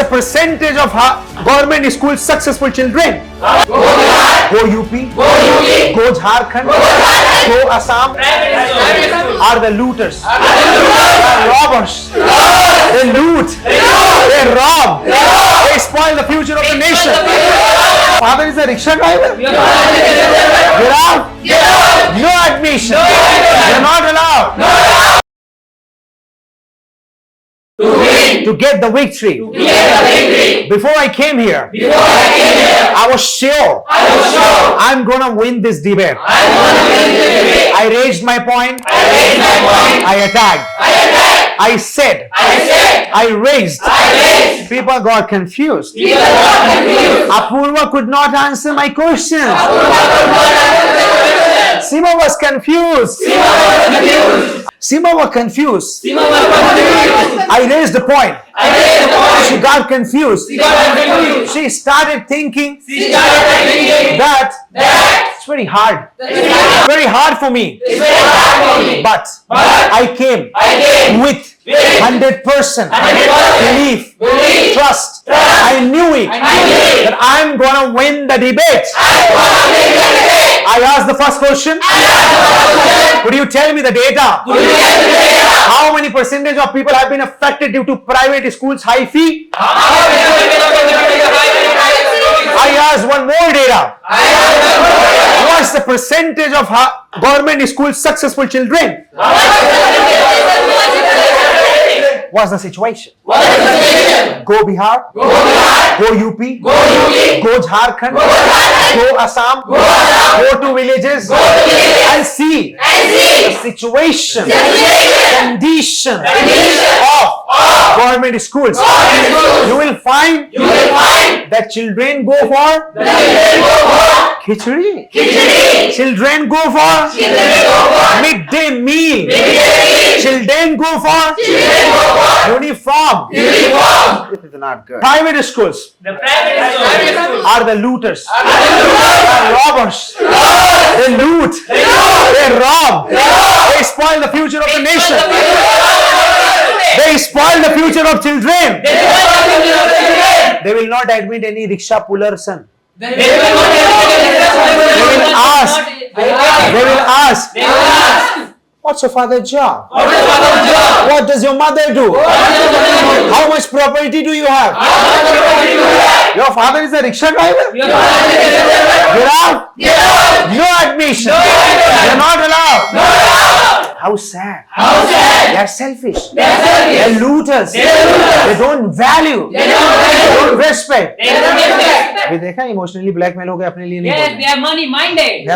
the percentage of government school successful children? Go UP, go Jharkhand, go Assam, are the looters, they are robbers, they loot, they rob, they spoil the future of the nation. Father is a rickshaw driver. Get out. No admission. You're not allowed. To get the victory. Before I came here, I was sure I'm gonna win this debate. I raised my point. I attacked. I said. I raised. People got confused. Apurva could not answer my questions. Sima was confused. Sima was confused. I raised the point. She got confused. She started thinking that it's very hard. Very hard for me. But I came with 100% belief, trust. I knew it that I'm gonna win the debate. I asked the first question. Could you tell me the data? How many percentage of people have been affected due to private schools' high fee? I asked one more data. What's the percentage of government schools successful children? What's the situation? Go Bihar, go UP, go Jharkhand, go Assam, go to villages and see the situation, condition of government schools. You will find that children go for khichdi. Children go for midday meal. Children go for uniform. This is not good. Private schools are the looters. They are robbers. They loot. They rob. They spoil the future of the nation. They spoil the future of children. They will not admit any rickshaw puller son. They will ask, what's your father's job? What does your mother do? How much property do you have? Your father is a rickshaw driver? Get out. No admission. You're not allowed. How sad. They are selfish. They are looters. They don't value. They don't respect. अभी देखा emotionally blackmail हो गए अपने लिए नहीं बोलना. They are money minded.